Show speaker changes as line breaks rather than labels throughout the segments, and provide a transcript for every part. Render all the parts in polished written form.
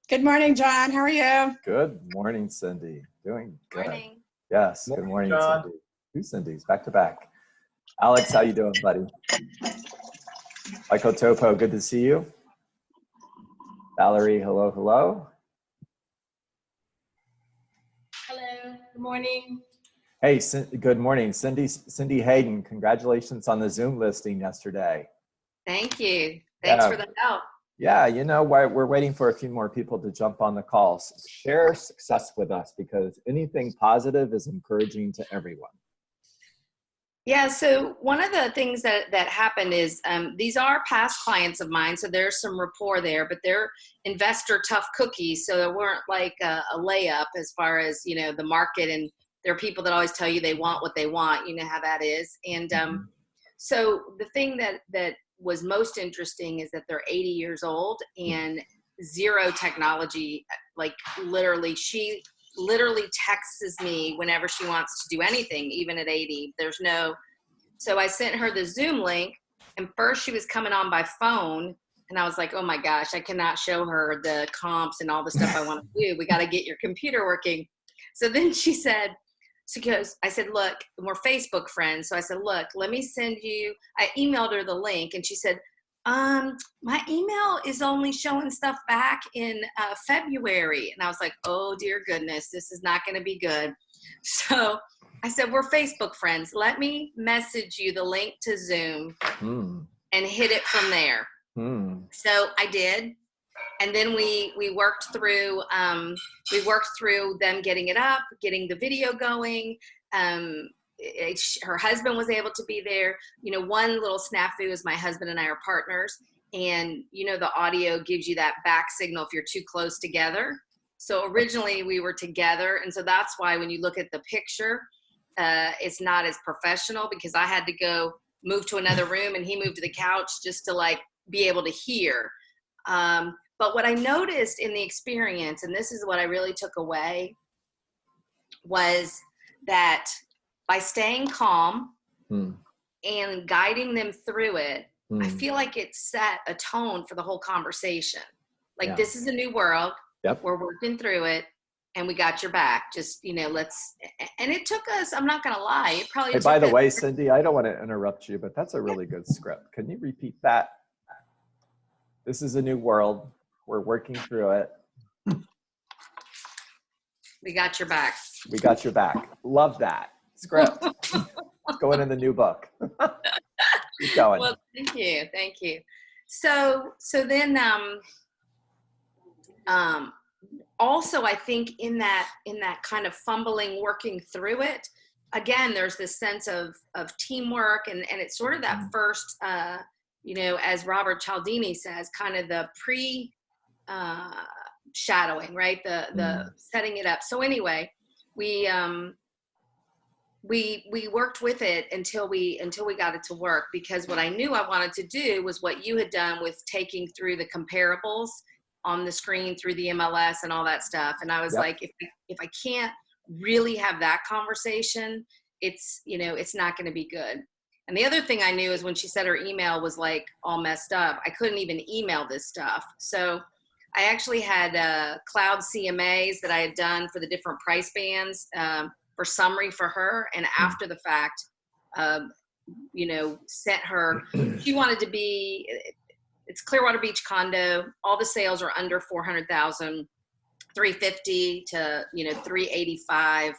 Good morning, John. How are you?
Good morning, Cindy. Doing good.
Morning.
Yes, good morning,
John.
Cindy. Two Cindy's back to back. Alex, how you doing, buddy? Michael Topo, good to see you. Valerie, hello, hello.
Hello. Good morning.
Hey, good morning. Cindy Hayden, congratulations on the Zoom listing yesterday.
Thanks for the help.
Yeah, you know, we're waiting for a few more people to jump on the calls. Share success with us because anything positive is encouraging to everyone.
Yeah, so one of the things that happened is these are past clients of mine, so there's some rapport there, but they're investor tough cookies, so they weren't like a layup as far as, you know, the market, and there are people that always tell you they want what they want, you know how that is. And so the thing that was most interesting is that they're 80 years old and zero technology. Like literally, she literally texts me whenever she wants to do anything, even at 80. So I sent her the Zoom link, and first she was coming on by phone, and I was like, oh my gosh, I cannot show her the comps and all the stuff I want to do. We got to get your computer working. So then I said, look, we're Facebook friends. So I said, look, let me send you, I emailed her the link, and she said, my email is only showing stuff back in February. And I was like, oh dear goodness, this is not going to be good. So I said, we're Facebook friends. Let me message you the link to Zoom and hit it from there. So I did. And then we worked through them getting it up, getting the video going. Her husband was able to be there. You know, one little snafu is my husband and I are partners, and you know the audio gives you that back signal if you're too close together. So originally we were together, and so that's why when you look at the picture, it's not as professional because I had to go move to another room and he moved to the couch just to like be able to hear. But what I noticed in the experience, and this is what I really took away, was that by staying calm and guiding them through it, I feel like it set a tone for the whole conversation. Like, this is a new world.
Yep.
We're working through it, and we got your back. Just, you know, and it took us, I'm not going to lie. It probably
Hey, by the way, Cindy, I don't want to interrupt you, but that's a really good script. Can you repeat that? This is a new world. We're working through it.
We got your back.
We got your back. Love that script. It's going in the new book. Keep going.
Well, thank you. So then, also I think in that kind of fumbling, working through it, again, there's this sense of teamwork, and it's sort of that first, you know, as Robert Cialdini says, kind of the shadowing, right? The setting it up. So anyway, we worked with it until we got it to work, because what I knew I wanted to do was what you had done with taking through the comparables on the screen through the MLS and all that stuff. And I was like, if I can't really have that conversation, it's, you know, it's not going to be good. And the other thing I knew is when she said her email was like all messed up, I couldn't even email this stuff. So I actually had cloud CMAs that I had done for the different price bands for summary for her. And after the fact, you know, sent her, she wanted to be, it's Clearwater Beach condo. All the sales are under 400,000, 350 to, you know, 385.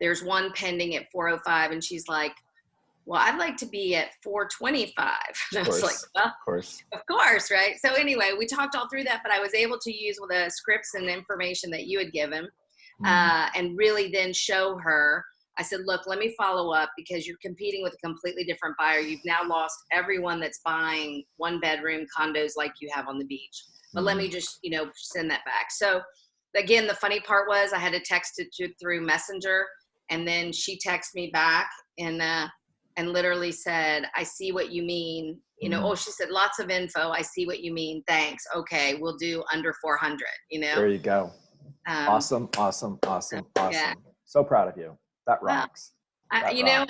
There's one pending at 405. And she's like, well, I'd like to be at 425. And I was like, well, of course, right? So anyway, we talked all through that, but I was able to use the scripts and information that you had given and really then show her. I said, look, let me follow up because you're competing with a completely different buyer. You've now lost everyone that's buying one bedroom condos like you have on the beach. But let me just, you know, send that back. So again, the funny part was I had to text it through Messenger, and then she texted me back and literally said, I see what you mean. You know, she said, lots of info. I see what you mean. Thanks. Okay. We'll do under 400, you know?
There you go. Awesome. Yeah. So proud of you. That rocks.
Know,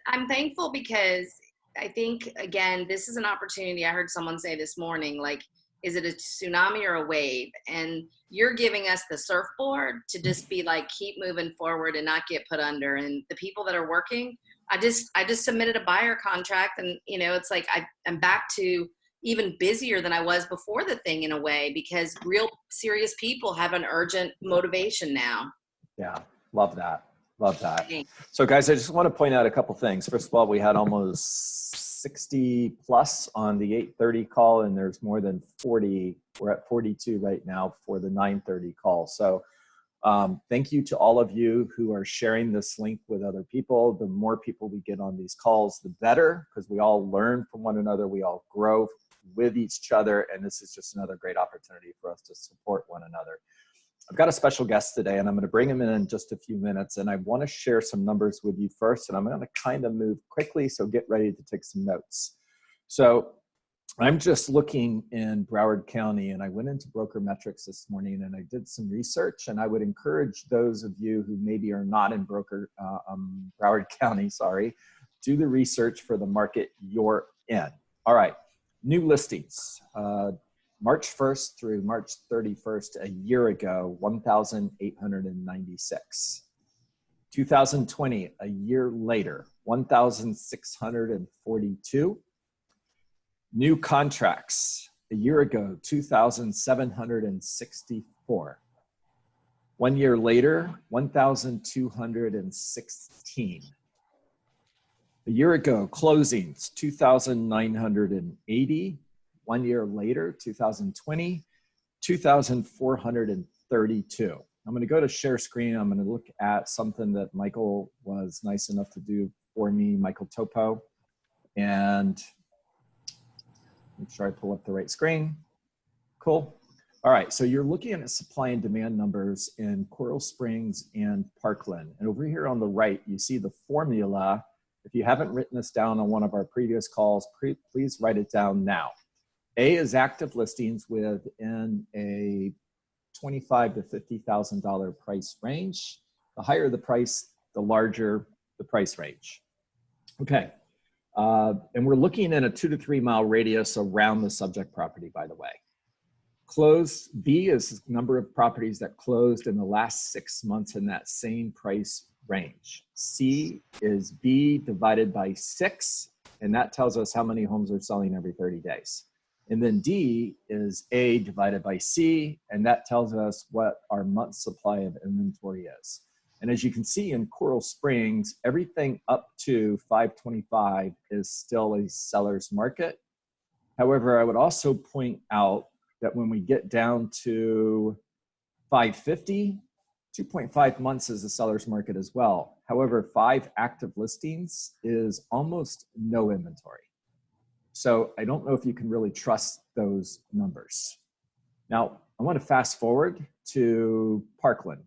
I'm thankful because I think, again, this is an opportunity. I heard someone say this morning, like, Is it a tsunami or a wave? And you're giving us the surfboard to just be like, keep moving forward and not get put under. And the people that are working, I just submitted a buyer contract, and it's like I'm back to even busier than I was before the thing in a way, because real serious people have an urgent motivation now.
Yeah, love that. Love that. So guys, I just want to point out a couple things. First of all, we had almost 60 plus on the 8:30 call, and there's more than 40. We're at 42 right now for the 9:30 call. So thank you to all of you who are sharing this link with other people. The more people we get on these calls, the better, because we all learn from one another. We all grow with each other. And this is just another great opportunity for us to support one another. I've got a special guest today, and I'm going to bring him in just a few minutes. And I want to share some numbers with you first, and I'm going to kind of move quickly, so get ready to take some notes. So I'm just looking in Broward County, and I went into Broker Metrics this morning, and I did some research, and I would encourage those of you who maybe are not in Broward County, do the research for the market you're in. All right, new listings. March 1st through March 31st, a year ago, 1,896. 2020, a year later, 1,642. New contracts, a year ago, 2,764. 1 year later, 1,216. A year ago, closings, 2,980. 1 year later, 2020, 2,432. I'm going to go to share screen. I'm going to look at something that Michael was nice enough to do for me, Michael Topo. And make sure I pull up the right screen. Cool. All right, so you're looking at supply and demand numbers in Coral Springs and Parkland. And over here on the right, you see the formula. If you haven't written this down on one of our previous calls, please write it down now. A is active listings within a $25,000 to $50,000 price range. The higher the price, the larger the price range. Okay, and we're looking in a 2 to 3 mile radius around the subject property, by the way. Closed, B is the number of properties that closed in the last 6 months in that same price range. C is B divided by 6, and that tells us how many homes are selling every 30 days. And then D is A divided by C, and that tells us what our month supply of inventory is. And as you can see in Coral Springs, everything up to 525 is still a seller's market. However, I would also point out that when we get down to 550, 2.5 months is a seller's market as well. However, 5 active listings is almost no inventory. So I don't know if you can really trust those numbers. Now, I want to fast forward to Parkland.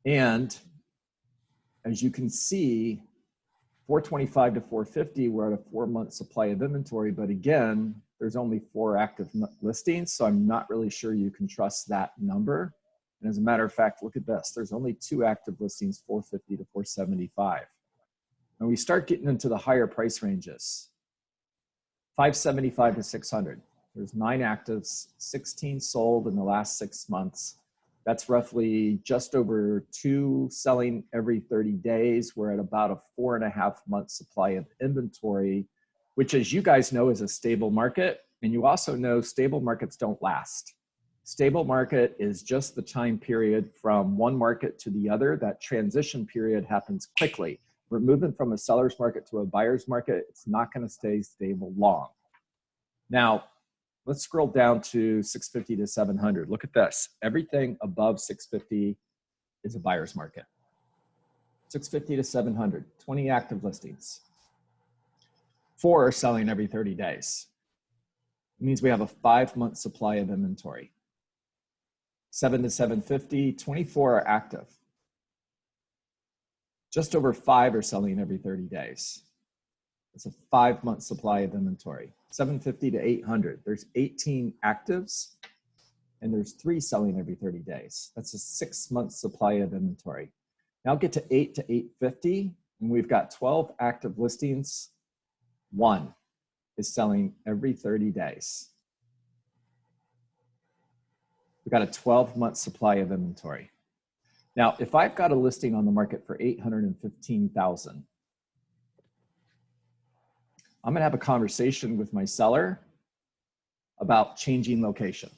And as you can see, 425 to 450, we're at a 4-month supply of inventory. But again, there's only 4 active listings, so I'm not really sure you can trust that number. And as a matter of fact, look at this. There's only 2 active listings, 450 to 475. And we start getting into the higher price ranges. 575 to 600. There's 9 actives, 16 sold in the last 6 months. That's roughly just over 2 selling every 30 days. We're at about a 4.5 month supply of inventory, which, as you guys know, is a stable market. And you also know stable markets don't last. Stable market is just the time period from one market to the other. That transition period happens quickly. We're moving from a seller's market to a buyer's market. It's not going to stay stable long. Now, let's scroll down to 650 to 700. Look at this. Everything above 650 is a buyer's market. 650 to 700, 20 active listings. 4 are selling every 30 days. It means we have a 5-month supply of inventory. 7 to 750, 24 are active. Just over 5 are selling every 30 days. It's a 5-month supply of inventory. 750 to 800, there's 18 actives, and there's 3 selling every 30 days. That's a 6-month supply of inventory. Now get to 8 to 850, and we've got 12 active listings. 1 is selling every 30 days. We've got a 12-month supply of inventory. Now, if I've got a listing on the market for $815,000, I'm gonna have a conversation with my seller about changing location.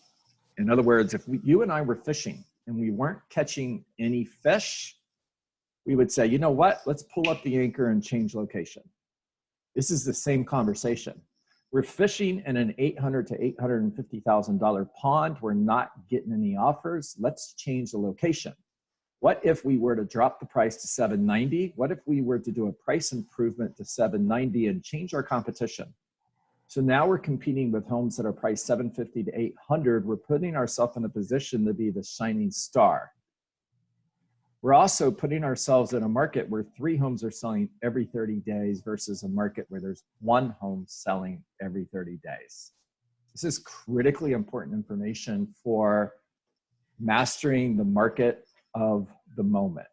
In other words, if you and I were fishing and we weren't catching any fish, we would say, you know what, let's pull up the anchor and change location. This is the same conversation. We're fishing in an $800,000 to $850,000 pond. We're not getting any offers. Let's change the location. What if we were to drop the price to $790? What if we were to do a price improvement to $790 and change our competition? So now we're competing with homes that are priced $750 to $800. We're putting ourselves in a position to be the shining star. We're also putting ourselves in a market where 3 homes are selling every 30 days versus a market where there's 1 home selling every 30 days. This is critically important information for mastering the market of the moment.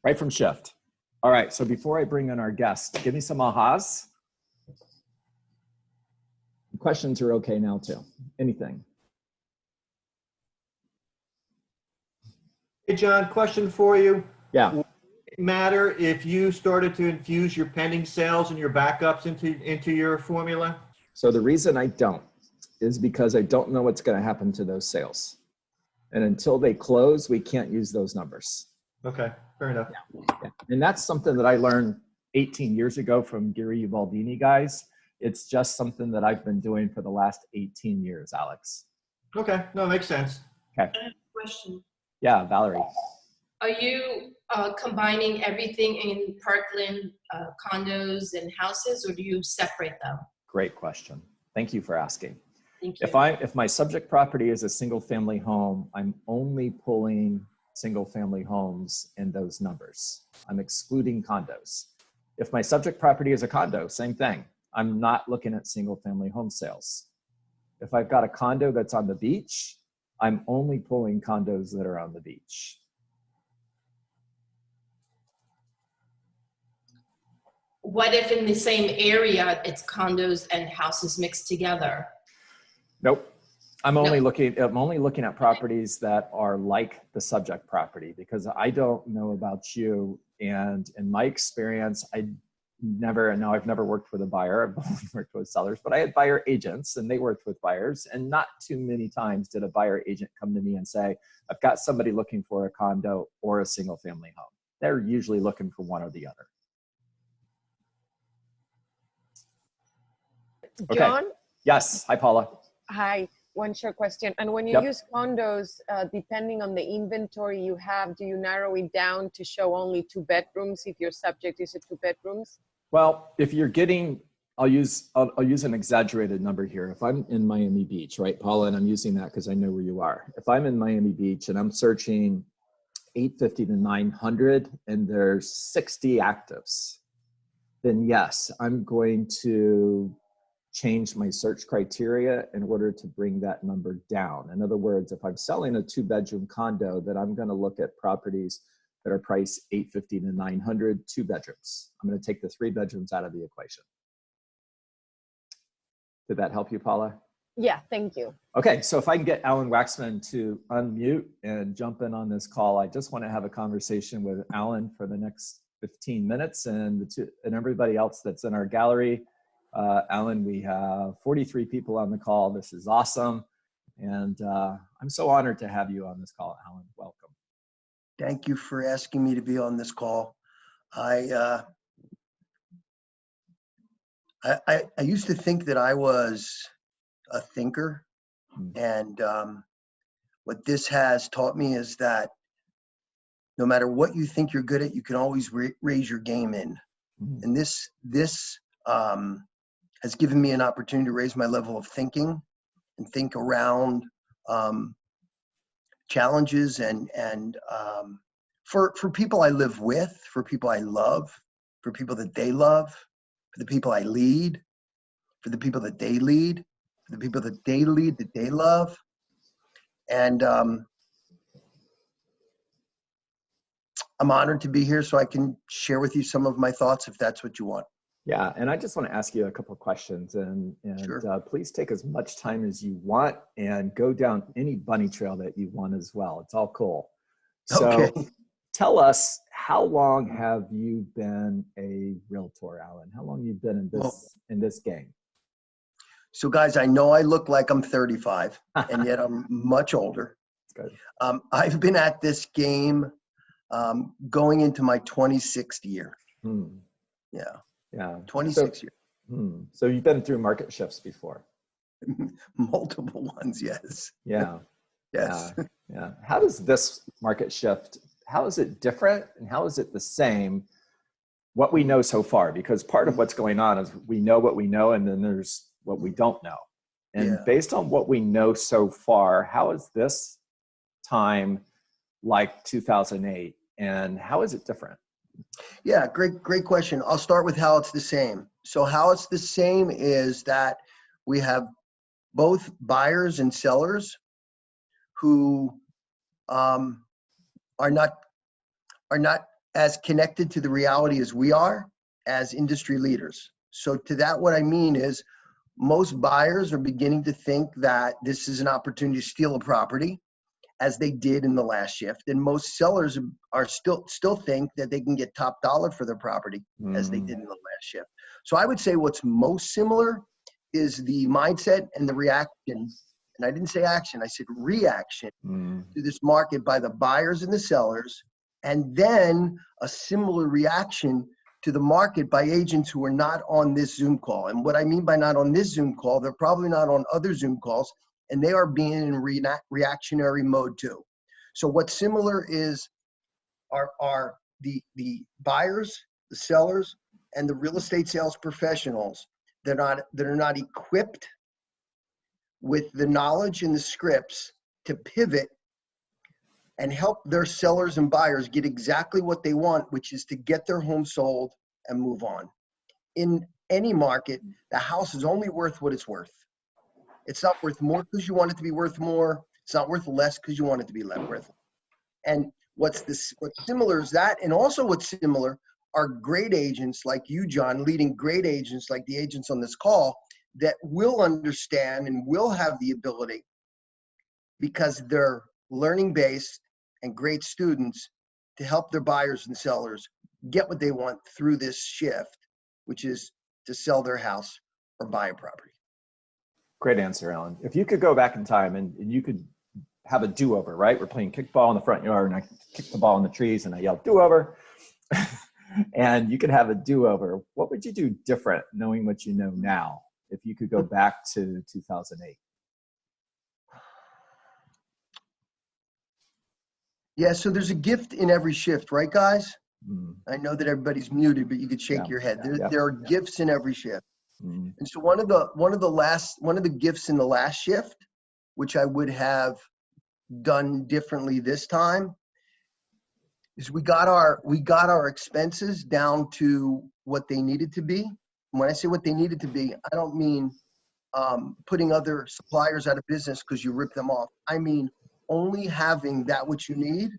Right from Shift. All right, so before I bring in our guest, give me some ahas. Questions are okay now too. Anything?
Hey, John, question for you.
Yeah.
Would it matter if you started to infuse your pending sales and your backups into your formula?
So the reason I don't is because I don't know what's going to happen to those sales. And until they close, we can't use those numbers.
Okay, fair enough.
Yeah. And that's something that I learned 18 years ago from Gary Ubaldini guys. It's just something that I've been doing for the last 18 years, Alex.
Okay, no, makes sense.
Okay.
Question.
Yeah, Valerie.
Are you combining everything in Parkland condos and houses, or do you separate them?
Great question. Thank you for asking.
Thank you.
If my subject property is a single family home, I'm only pulling single family homes in those numbers. I'm excluding condos. If my subject property is a condo, same thing. I'm not looking at single family home sales. If I've got a condo that's on the beach, I'm only pulling condos that are on the beach.
What if in the same area it's condos and houses mixed together?
Nope. I'm only looking at properties that are like the subject property, because I don't know about you. And in my experience, I've never worked with a buyer. I've only worked with sellers, but I had buyer agents and they worked with buyers. And not too many times did a buyer agent come to me and say, I've got somebody looking for a condo or a single family home. They're usually looking for one or the other. Okay.
John?
Yes. Hi, Paula.
Hi. One short question. And when you use condos, depending on the inventory you have, do you narrow it down to show only 2 bedrooms if your subject is a 2 bedrooms?
Well, if you're getting, I'll use an exaggerated number here. If I'm in Miami Beach, right, Paula, and I'm using that because I know where you are. If I'm in Miami Beach and I'm searching 850 to 900 and there's 60 actives, then yes, I'm going to change my search criteria in order to bring that number down. In other words, if I'm selling a 2-bedroom condo, then I'm going to look at properties that are priced 850 to 900, 2 bedrooms. I'm going to take the 3 bedrooms out of the equation. Did that help you, Paula?
Yeah, thank you.
Okay, so if I can get Alan Waxman to unmute and jump in on this call, I just want to have a conversation with Alan for the next 15 minutes and everybody else that's in our gallery. Alan, we have 43 people on the call. This is awesome. And I'm so honored to have you on this call, Alan. Welcome.
Thank you for asking me to be on this call. I used to think that I was a thinker, and what this has taught me is that no matter what you think you're good at, you can always raise your game in. And this has given me an opportunity to raise my level of thinking and think around challenges and for people I live with, for people I love, for people that they love, for the people I lead, for the people that they lead, for the people that they lead, that they love. And I'm honored to be here so I can share with you some of my thoughts if that's what you want.
Yeah, and I just want to ask you a couple of questions, and
Sure.
please take as much time as you want and go down any bunny trail that you want as well. It's all cool.
Okay.
So tell us, how long have you been a realtor, Alan? How long you been in
Well,
this game?
so guys, I know I look like I'm 35, and yet I'm much older.
Good.
I've been at this game going into my 26th year.
Hmm.
Yeah,
Yeah.
26 years.
So you've been through market shifts before.
Multiple ones, yes.
Yeah.
Yes.
Yeah. How does this market shift, how is it different and how is it the same, what we know so far? Because part of what's going on is we know what we know and then there's what we don't know. And
Yeah.
based on what we know so far, how is this time like 2008 and how is it different?
Yeah, great question. I'll start with how it's the same. So how it's the same is that we have both buyers and sellers who are not as connected to the reality as we are as industry leaders. So to that, what I mean is most buyers are beginning to think that this is an opportunity to steal a property, as they did in the last shift. And most sellers are still think that they can get top dollar for their property, as they did in the last shift. So I would say what's most similar is the mindset and the reaction. And I didn't say action, I said reaction to this market by the buyers and the sellers. And then a similar reaction to the market by agents who are not on this Zoom call. And what I mean by not on this Zoom call, they're probably not on other Zoom calls, and they are being in reactionary mode too. So what's similar is are the buyers, the sellers, and the real estate sales professionals that are not equipped with the knowledge and the scripts to pivot and help their sellers and buyers get exactly what they want, which is to get their home sold and move on. In any market, the house is only worth what it's worth. It's not worth more because you want it to be worth more. It's not worth less because you want it to be less worth. And what's similar is that, and also what's similar are great agents like you, John, leading great agents like the agents on this call that will understand and will have the ability, because they're learning based and great students, to help their buyers and sellers get what they want through this shift, which is to sell their house or buy a property.
Great answer, Alan. If you could go back in time and you could have a do-over, right? We're playing kickball in the front yard and I kicked the ball in the trees and I yelled do-over. And you could have a do-over. What would you do different knowing what you know now if you could go back to 2008?
Yeah, so there's a gift in every shift, right, guys? I know that everybody's muted, but you could shake your head. There are gifts in every shift. And so one of the gifts in the last shift, which I would have done differently this time, is we got our expenses down to what they needed to be. And when I say what they needed to be, I don't mean putting other suppliers out of business because you rip them off. I mean only having that which you need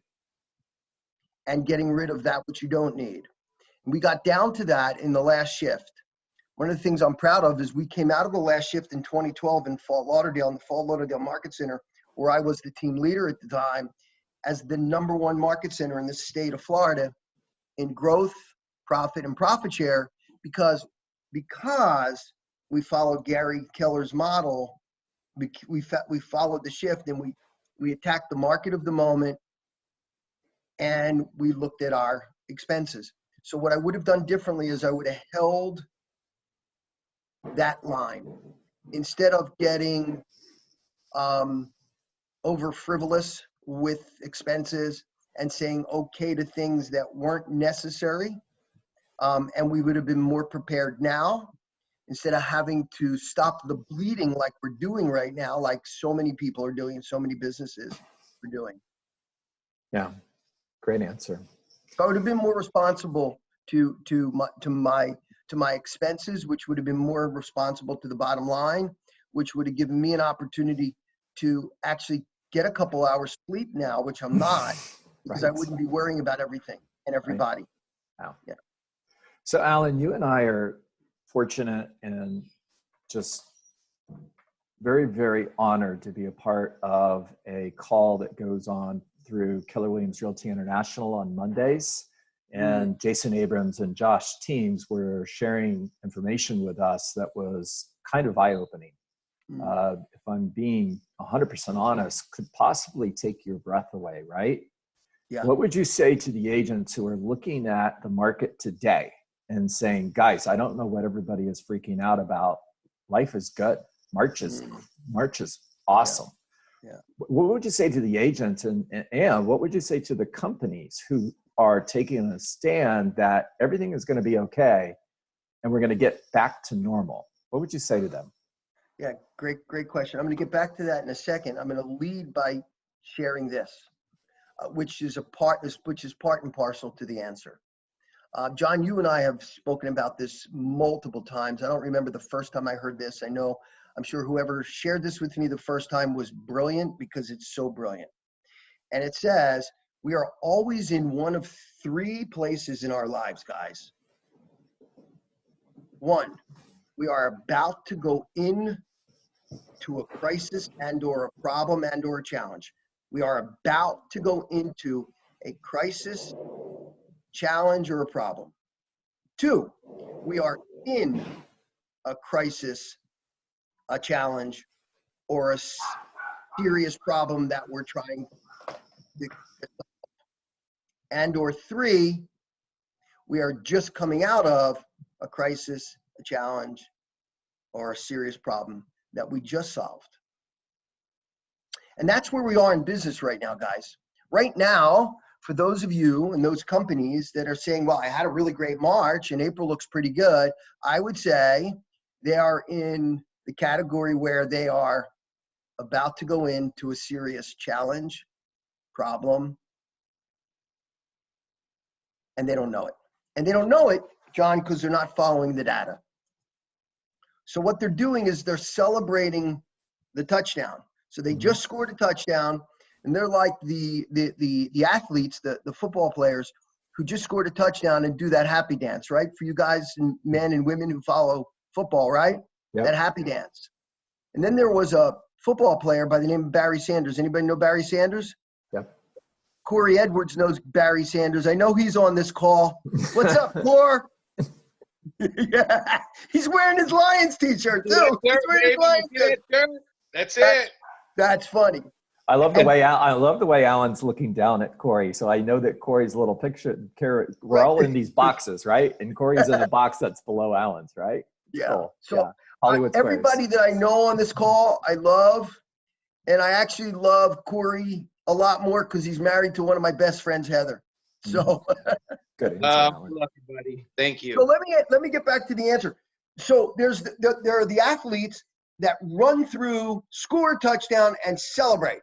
and getting rid of that which you don't need. And we got down to that in the last shift. One of the things I'm proud of is we came out of the last shift in 2012 in Fort Lauderdale, in the Fort Lauderdale Market Center, where I was the team leader at the time, as the #1 market center in the state of Florida in growth, profit, and profit share, because we followed Gary Keller's model. We followed the shift, and we attacked the market of the moment, and we looked at our expenses. So what I would have done differently is I would have held that line instead of getting over frivolous with expenses and saying okay to things that weren't necessary. And we would have been more prepared now instead of having to stop the bleeding like we're doing right now, like so many people are doing and so many businesses are doing.
Yeah, great answer.
So I would have been more responsible to my expenses, which would have been more responsible to the bottom line, which would have given me an opportunity to actually get a couple hours sleep now, which I'm not, because I wouldn't be worrying about everything and everybody.
Wow.
Yeah.
So Alan, you and I are fortunate and just very, very honored to be a part of a call that goes on through Keller Williams Realty International on Mondays. And Jason Abrams and Josh Teams were sharing information with us that was kind of eye-opening. If I'm being 100% honest, could possibly take your breath away, right?
Yeah.
What would you say to the agents who are looking at the market today and saying, guys, I don't know what everybody is freaking out about. Life is good. March is awesome.
Yeah.
What would you say to the agents and what would you say to the companies who are taking a stand that everything is going to be okay and we're going to get back to normal? What would you say to them?
Yeah, great question. I'm going to get back to that in a second. I'm going to lead by sharing this, which is part and parcel to the answer. John, you and I have spoken about this multiple times. I don't remember the first time I heard this. I'm sure whoever shared this with me the first time was brilliant because it's so brilliant. And it says, we are always in one of three places in our lives, guys. One, we are about to go in to a crisis and or a problem and or a challenge. We are about to go into a crisis, challenge, or a problem. Two, we are in a crisis, a challenge, or a serious problem that we're trying to solve. And or three, we are just coming out of a crisis, a challenge, or a serious problem that we just solved. And that's where we are in business right now, guys. Right now, for those of you and those companies that are saying, well, I had a really great March and April looks pretty good, I would say they are in the category where they are about to go into a serious challenge, problem, and they don't know it. And they don't know it, John, because they're not following the data. So what they're doing is they're celebrating the touchdown. So they just scored a touchdown, and they're like the athletes, the football players who just scored a touchdown and do that happy dance, right? For you guys and men and women who follow football, right? Yep. That happy dance. And then there was a football player by the name of Barry Sanders. Anybody know Barry Sanders?
Yep.
Corey Edwards knows Barry Sanders. I know he's on this call. What's up, Cor? Yeah, he's wearing his Lions t-shirt too. He's wearing his Lions t-shirt.
That's it.
That's funny.
I love the way Alan's looking down at Corey. So I know that Corey's little picture. We're all in these boxes, right? And Corey's in the box that's below Alan's, right?
Yeah.
Cool.
So
yeah. Hollywood Squares.
Everybody that I know on this call, I love, and I actually love Corey a lot more because he's married to one of my best friends, Heather. So.
Good.
Love you, buddy. Thank you.
So let me get back to the answer. So there are the athletes that run through, score a touchdown, and celebrate.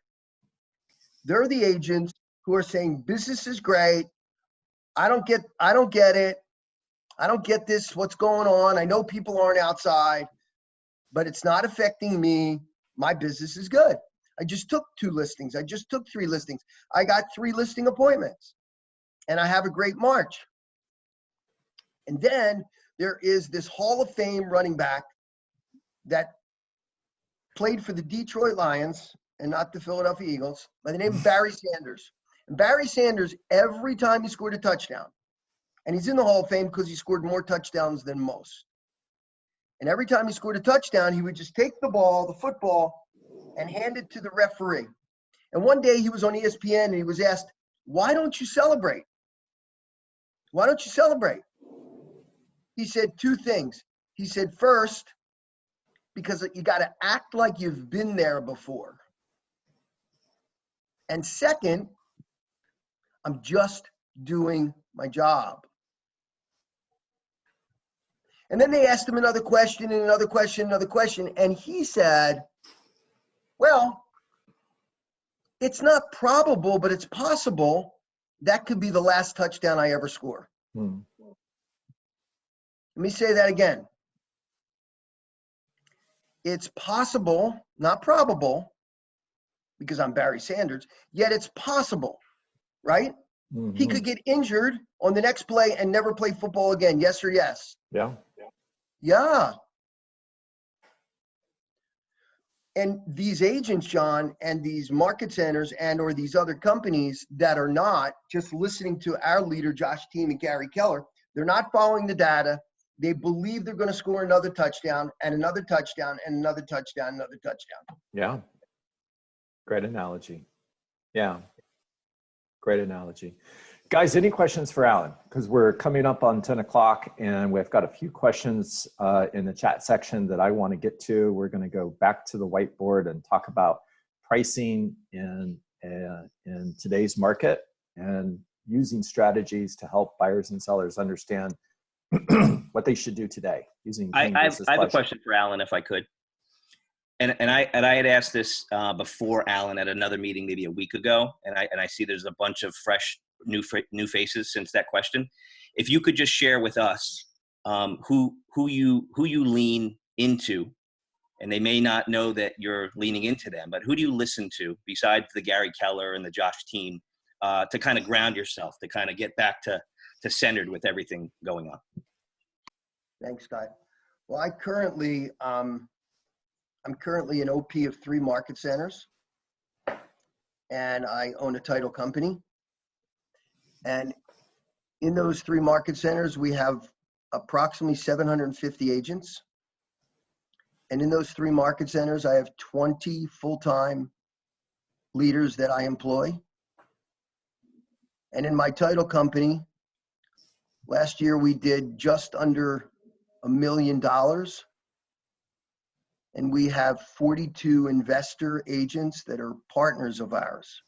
They're the agents who are saying business is great. I don't get it. I don't get this. What's going on? I know people aren't outside, but it's not affecting me. My business is good. I just took 2 listings. I just took 3 listings. I got 3 listing appointments, and I have a great March. And then there is this Hall of Fame running back that played for the Detroit Lions and not the Philadelphia Eagles by the name of Barry Sanders. And Barry Sanders, every time he scored a touchdown, and he's in the Hall of Fame because he scored more touchdowns than most. And every time he scored a touchdown, he would just take the ball, the football, and hand it to the referee. And one day he was on ESPN and he was asked, why don't you celebrate? Why don't you celebrate? He said 2 things. He said, first, because you got to act like you've been there before. And second, I'm just doing my job. And then they asked him another question and another question, another question. And he said, well, it's not probable, but it's possible that could be the last touchdown I ever score. Let me say that again. It's possible, not probable, because I'm Barry Sanders, yet it's possible, right? Mm-hmm. He could get injured on the next play and never play football again, yes or yes?
Yeah.
Yeah. And these agents, John, and these market centers and or these other companies that are not just listening to our leader, Josh Team and Gary Keller, they're not following the data. They believe they're going to score another touchdown and another touchdown and another touchdown, another touchdown.
Yeah. Great analogy. Yeah. Great analogy. Guys, any questions for Alan? Because we're coming up on 10 o'clock and we've got a few questions in the chat section that I want to get to. We're going to go back to the whiteboard and talk about pricing in today's market and using strategies to help buyers and sellers understand what they should do today using pain versus
I have a
pleasure.
question for Alan, if I could. And I had asked this before Alan at another meeting maybe a week ago, and I see there's a bunch of fresh new faces since that question. If you could just share with us who you lean into, and they may not know that you're leaning into them, but who do you listen to besides the Gary Keller and the Josh Team to kind of ground yourself, to kind of get back to centered with everything going on?
Thanks, Scott. Well, I'm currently an OP of 3 market centers, and I own a title company. And in those 3 market centers, we have approximately 750 agents. And in those 3 market centers, I have 20 full-time leaders that I employ. And in my title company, last year we did just under $1 million. And we have 42 investor agents that are partners of ours.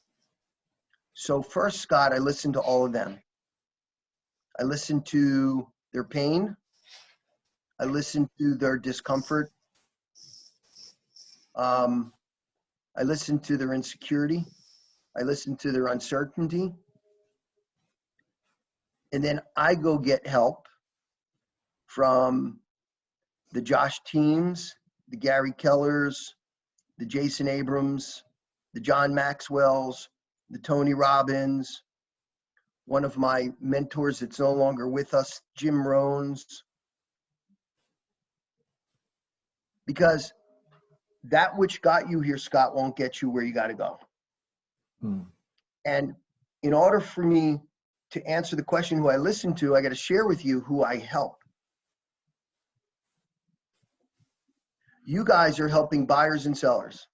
So first, Scott, I listen to all of them. I listen to their pain. I listen to their discomfort. I listen to their insecurity. I listen to their uncertainty. And then I go get help from the Josh Teams, the Gary Kellers, the Jason Abrams, the John Maxwells, the Tony Robbins, one of my mentors that's no longer with us, Jim Rohns. Because that which got you here, Scott, won't get you where you got to go. And in order for me to answer the question who I listen to, I got to share with you who I help. You guys are helping buyers and sellers.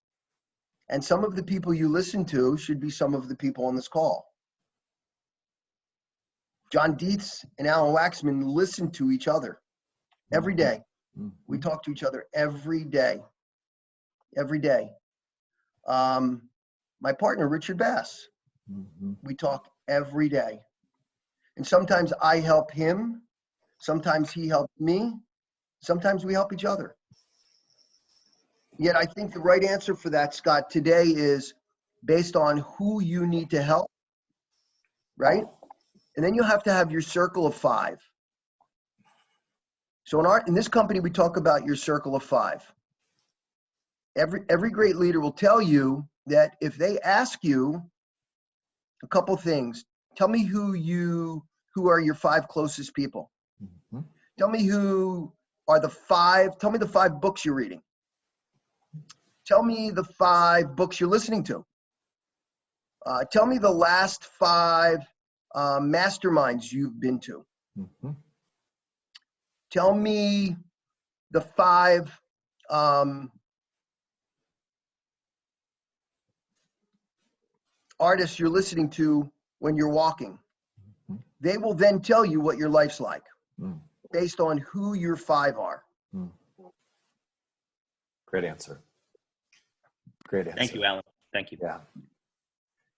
And some of the people you listen to should be some of the people on this call. John Dietz and Alan Waxman listen to each other every day. We talk to each other every day. Every day. My partner, Richard Bass, we talk every day. And sometimes I help him. Sometimes he helps me. Sometimes we help each other. Yet I think the right answer for that, Scott, today is based on who you need to help, right? And then you have to have your circle of 5. So in this company, we talk about your circle of 5. Every great leader will tell you that if they ask you a couple things, tell me who are your 5 closest people. Tell me tell me the 5 books you're reading. Tell me the 5 books you're listening to. Tell me the last 5 masterminds you've been to. Tell me the 5 artists you're listening to when you're walking. They will then tell you what your life's like based on who your 5 are.
Great answer. Great answer.
Thank you, Alan. Thank you.
Yeah.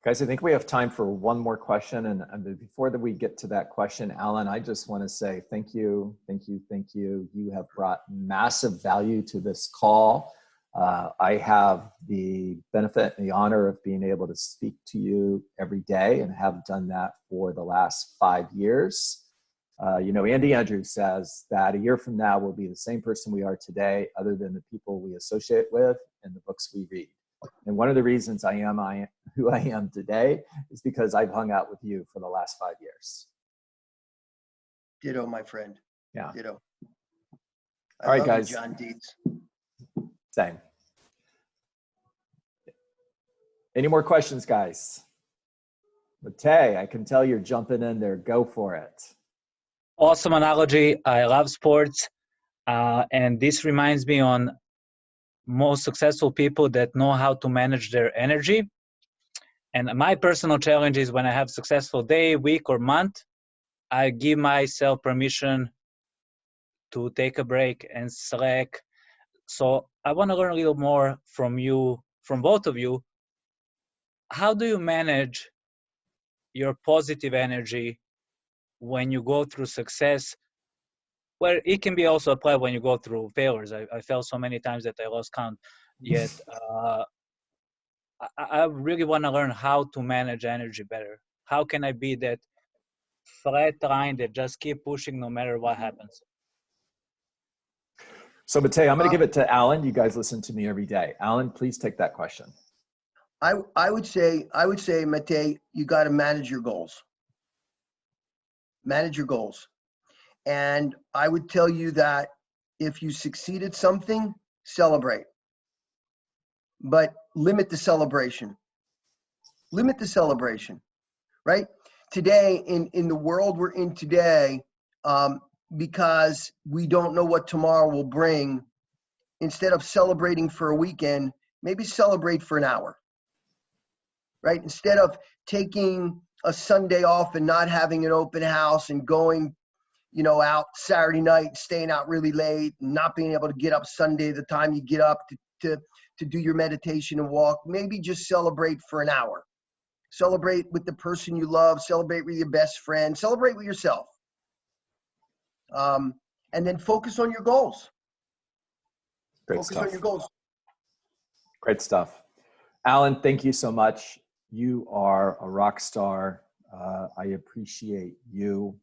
Guys, I think we have time for one more question. And before that we get to that question, Alan, I just want to say thank you, thank you, thank you. You have brought massive value to this call. I have the benefit and the honor of being able to speak to you every day and have done that for the last 5 years. Andy Andrews says that a year from now we'll be the same person we are today, other than the people we associate with and the books we read. And one of the reasons I am who I am today is because I've hung out with you for the last 5 years.
Ditto, my friend.
Yeah.
Ditto.
All right,
love you,
guys.
John Dietz.
Same. Any more questions, guys? Matei, I can tell you're jumping in there. Go for it.
Awesome analogy. I love sports. And this reminds me on most successful people that know how to manage their energy. And my personal challenge is when I have successful day, week, or month, I give myself permission to take a break and slack. So I want to learn a little more from you, from both of you. How do you manage your positive energy when you go through success? Well, it can be also applied when you go through failures. I felt so many times that I lost count. Yet I really want to learn how to manage energy better. How can I be that flat line that just keep pushing no matter what happens?
So Matei, I'm going to give it to Alan. You guys listen to me every day. Alan, please take that question.
I would say, Matei, you got to manage your goals. Manage your goals. And I would tell you that if you succeed at something, celebrate. But limit the celebration. Limit the celebration, right? Today, in the world we're in today, because we don't know what tomorrow will bring, instead of celebrating for a weekend, maybe celebrate for an hour, right? Instead of taking a Sunday off and not having an open house and going, out Saturday night, staying out really late, and not being able to get up Sunday the time you get up to do your meditation and walk, maybe just celebrate for an hour. Celebrate with the person you love, celebrate with your best friend, celebrate with yourself. And then focus on your goals.
Great
Focus
stuff.
on your goals.
Great stuff. Alan, thank you so much. You are a rock star. I appreciate you.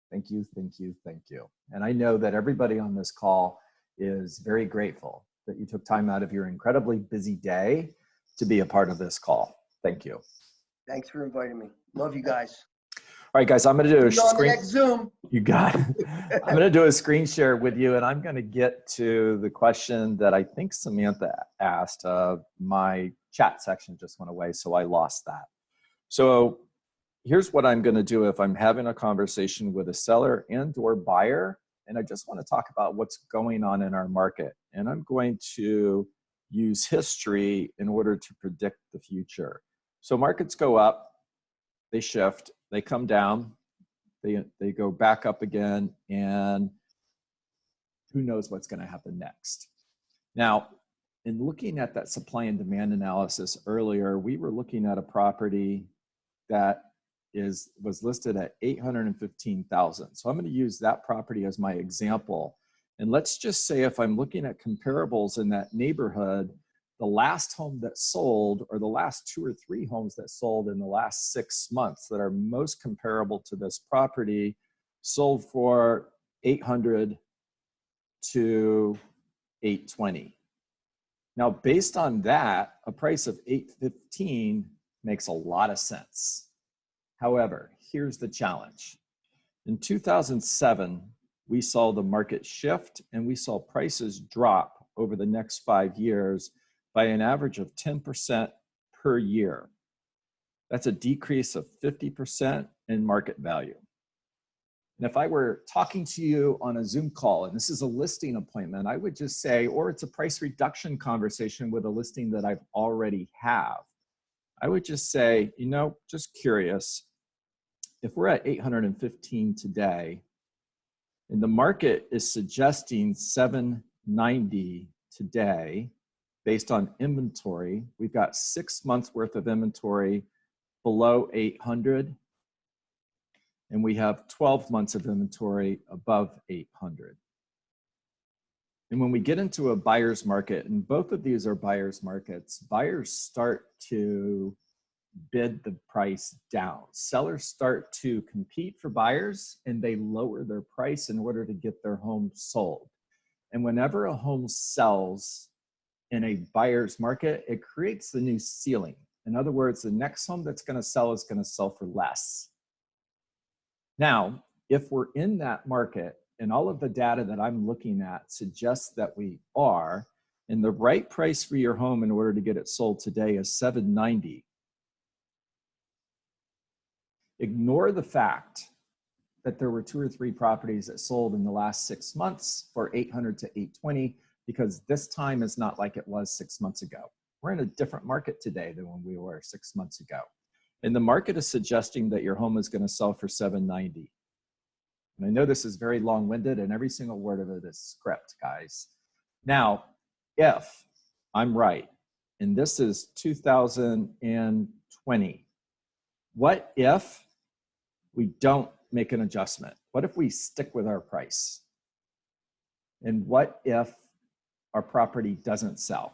Thank you, thank you, thank you. And I know that everybody on this call is very grateful that you took time out of your incredibly busy day to be a part of this call. Thank you.
Thanks for inviting me. Love you guys.
All right, guys, I'm going to do a
See you on the
screen.
next Zoom.
You got it. I'm going to do a screen share with you, and I'm going to get to the question that I think Samantha asked. My chat section just went away, so I lost that. So here's what I'm going to do if I'm having a conversation with a seller and or buyer, and I just want to talk about what's going on in our market. And I'm going to use history in order to predict the future. So markets go up, they shift, they come down, they go back up again, and who knows what's going to happen next. Now, in looking at that supply and demand analysis earlier, we were looking at a property that was listed at $815,000. So I'm going to use that property as my example. And let's just say if I'm looking at comparables in that neighborhood, the last home that sold, or the last 2 or 3 homes that sold in the last 6 months that are most comparable to this property, sold for $800 to $820. Now, based on that, a price of $815 makes a lot of sense. However, here's the challenge. In 2007, we saw the market shift and we saw prices drop over the next 5 years by an average of 10% per year. That's a decrease of 50% in market value. And if I were talking to you on a Zoom call, and this is a listing appointment, I would just say, or it's a price reduction conversation with a listing that I've already have, I would just say, just curious, if we're at 815 today, and the market is suggesting 790 today, based on inventory, we've got 6 months worth of inventory below 800, and we have 12 months of inventory above 800. And when we get into a buyer's market, and both of these are buyer's markets, buyers start to bid the price down. Sellers start to compete for buyers, and they lower their price in order to get their home sold. And whenever a home sells in a buyer's market, it creates the new ceiling. In other words, the next home that's going to sell is going to sell for less. Now, if we're in that market and all of the data that I'm looking at suggests that we are, and the right price for your home in order to get it sold today is $790. Ignore the fact that there were 2 or 3 properties that sold in the last 6 months for $800 to $820, because this time is not like it was 6 months ago. We're in a different market today than when we were 6 months ago. And the market is suggesting that your home is going to sell for $790. And I know this is very long-winded, and every single word of it is script, guys. Now, if I'm right, and this is 2020, what if we don't make an adjustment? What if we stick with our price? And what if our property doesn't sell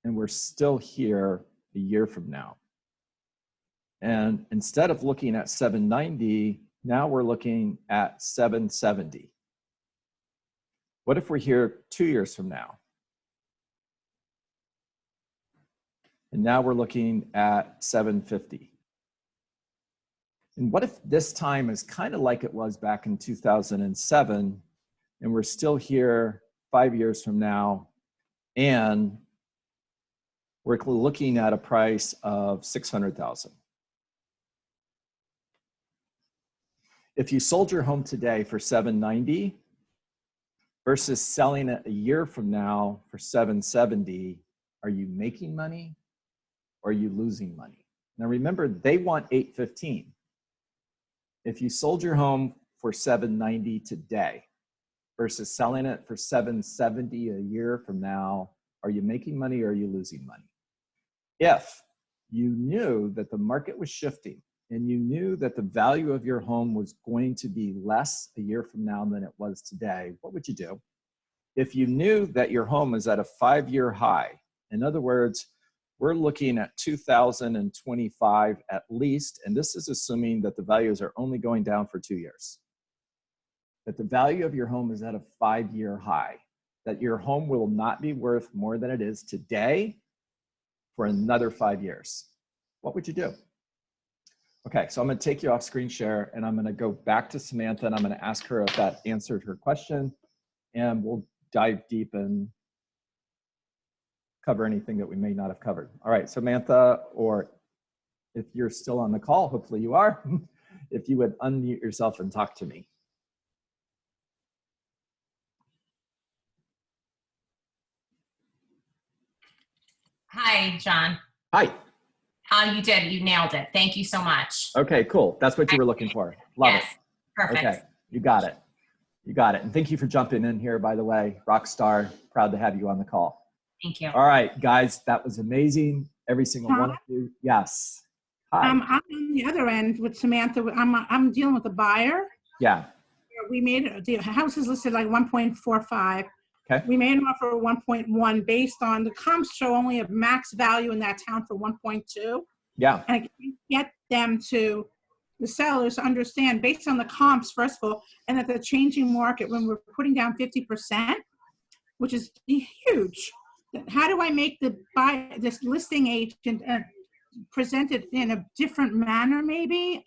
and we're still here a year from now? And instead of looking at 790, now we're looking at 770. What if we're here 2 years from now? And now we're looking at 750. And what if this time is kind of like it was back in 2007, and we're still here 5 years from now, and we're looking at a price of $600,000? If you sold your home today for $790 versus selling it a year from now for $770, are you making money or are you losing money? Now remember, they want $815. If you sold your home for $790 today versus selling it for $770 a year from now, are you making money or are you losing money? If you knew that the market was shifting and you knew that the value of your home was going to be less a year from now than it was today, what would you do? If you knew that your home is at a 5-year high, in other words, we're looking at 2025 at least, and this is assuming that the values are only going down for 2 years, that the value of your home is at a 5-year high, that your home will not be worth more than it is today for another 5 years. What would you do? Okay, so I'm going to take you off screen share, and I'm going to go back to Samantha, and I'm going to ask her if that answered her question, and we'll dive deep and cover anything that we may not have covered. All right, Samantha, or if you're still on the call, hopefully you are, if you would unmute yourself and talk to me.
Hi, John.
Hi.
You did. You nailed it. Thank you so much.
Okay, cool. That's what you were looking for. Love
Yes,
it.
perfect.
Okay, you got it. You got it. And thank you for jumping in here, by the way. Rockstar, proud to have you on the call.
Thank you.
All right, guys, that was amazing. Every single one of you. Yes. Hi.
I'm on the other end with Samantha. I'm dealing with a buyer.
Yeah.
We made the house is listed like 1.45.
Okay.
We made an offer of 1.1 based on the comps show only a max value in that town for 1.2.
Yeah.
And I can't get them to, the sellers, to understand based on the comps, first of all, and that the changing market when we're putting down 50%, which is huge. How do I make this listing agent present it in a different manner? Maybe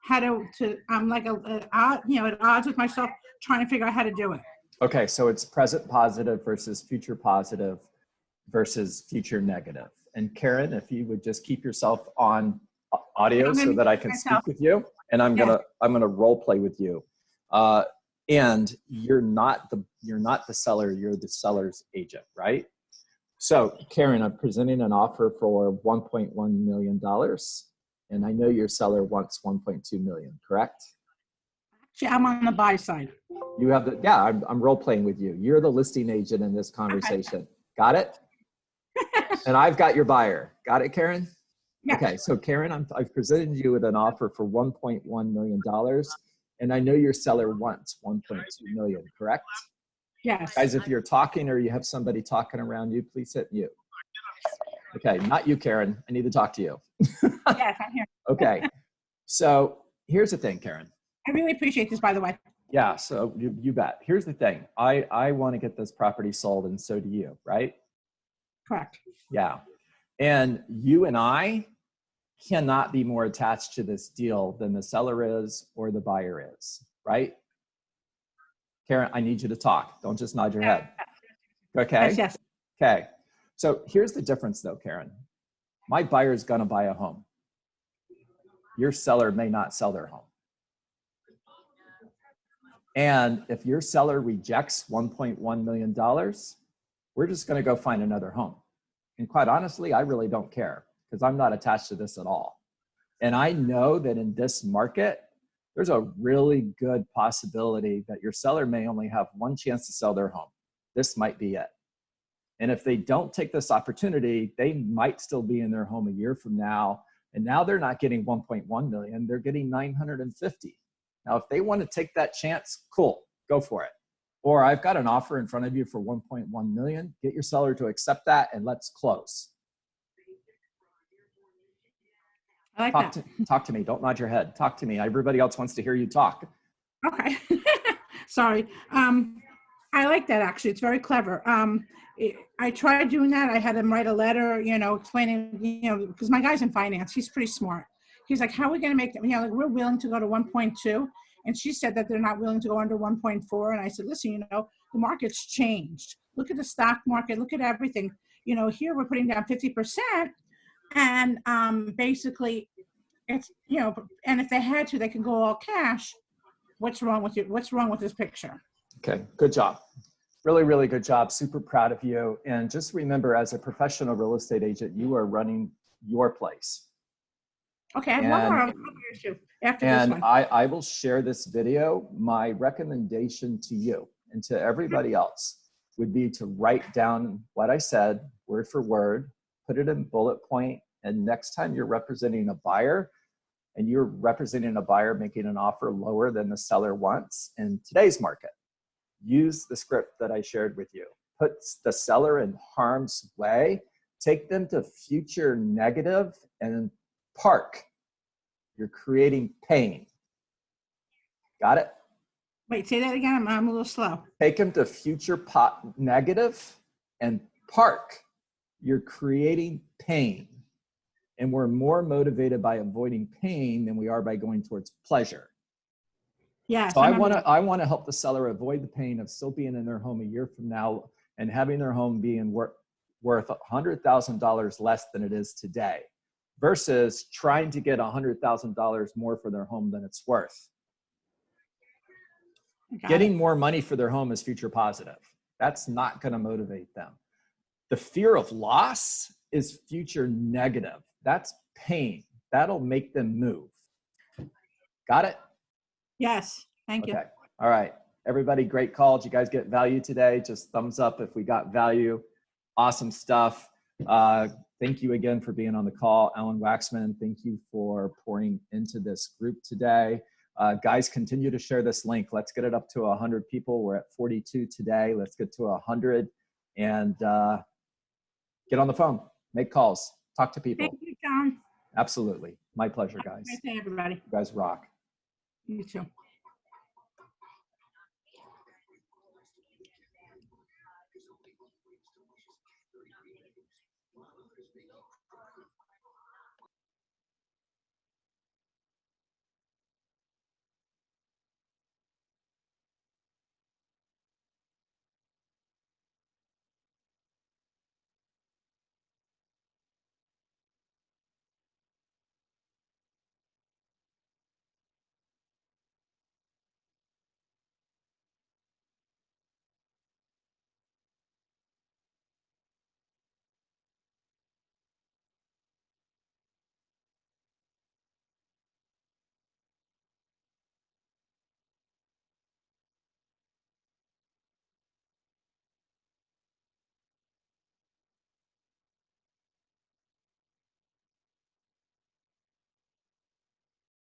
how to I'm like at odds with myself trying to figure out how to do it.
Okay, so it's present positive versus future positive versus future negative. And Karen, if you would just keep yourself on audio so that I can speak with you, and I'm gonna role play with you. And you're not the seller, you're the seller's agent, right? So Karen, I'm presenting an offer for $1.1 million, and I know your seller wants 1.2 million, correct?
Actually, I'm on the buy side.
You have the, yeah, I'm role playing with you. You're the listing agent in this conversation. Okay. Got it? And I've got your buyer. Got it, Karen? Yeah. Okay, so Karen, I've presented you with an offer for $1.1 million, and I know your seller wants 1.2 million, correct?
Yes.
Guys, if you're talking or you have somebody talking around you, please hit mute. Okay, not you, Karen. I need to talk to you.
Yes, I'm here.
Okay, so here's the thing, Karen.
I really appreciate this, by the way.
Yeah, so you bet. Here's the thing. I want to get this property sold, and so do you, right?
Correct.
Yeah. And you and I cannot be more attached to this deal than the seller is or the buyer is, right? Karen, I need you to talk. Don't just nod your head. Okay?
Yes, yes.
Okay. So here's the difference though, Karen. My buyer is going to buy a home. Your seller may not sell their home. And if your seller rejects $1.1 million, we're just going to go find another home. And quite honestly, I really don't care because I'm not attached to this at all. And I know that in this market, there's a really good possibility that your seller may only have one chance to sell their home. This might be it. And if they don't take this opportunity, they might still be in their home a year from now. And now they're not getting 1.1 million, they're getting 950. Now, if they want to take that chance, cool, go for it. Or I've got an offer in front of you for 1.1 million, get your seller to accept that and let's close.
I like that.
Talk to me, don't nod your head. Talk to me, everybody else wants to hear you talk.
Okay. Sorry. I like that actually. It's very clever. I tried doing that. I had him write a letter, explaining, because my guy's in finance. He's pretty smart. He's like, how are we going to make them? Like we're willing to go to 1.2. And she said that they're not willing to go under 1.4. And I said, listen, the market's changed. Look at the stock market. Look at everything. Here we're putting down 50%. And basically, it's, and if they had to, they can go all cash. What's wrong with you? What's wrong with this picture?
Okay, good job. Really, really good job. Super proud of you. And just remember, as a professional real estate agent, you are running your place.
Okay, I have one more issue after this one.
And I will share this video. My recommendation to you and to everybody else would be to write down what I said, word for word, put it in bullet point, and next time you're representing a buyer, and you're representing a buyer making an offer lower than the seller wants in today's market, use the script that I shared with you. Put the seller in harm's way, take them to future negative, and park. You're creating pain. Got it?
Wait, say that again. I'm a little slow.
Take them to future negative and park. You're creating pain. And we're more motivated by avoiding pain than we are by going towards pleasure.
Yes.
So I want to help the seller avoid the pain of still being in their home a year from now and having their home being worth $100,000 less than it is today, versus trying to get $100,000 more for their home than it's worth. Getting more money for their home is future positive. That's not going to motivate them. The fear of loss is future negative. That's pain. That'll make them move. Got it?
Yes. Thank you.
Okay. All right. Everybody, great call. Did you guys get value today? Just thumbs up if we got value. Awesome stuff. Thank you again for being on the call. Alan Waxman, thank you for pouring into this group today. Guys, continue to share this link. Let's get it up to 100 people. We're at 42 today. Let's get to 100 and get on the phone, make calls, talk to people.
Thank you, John.
Absolutely. My pleasure, guys.
Have a great day, everybody.
You guys rock.
You too.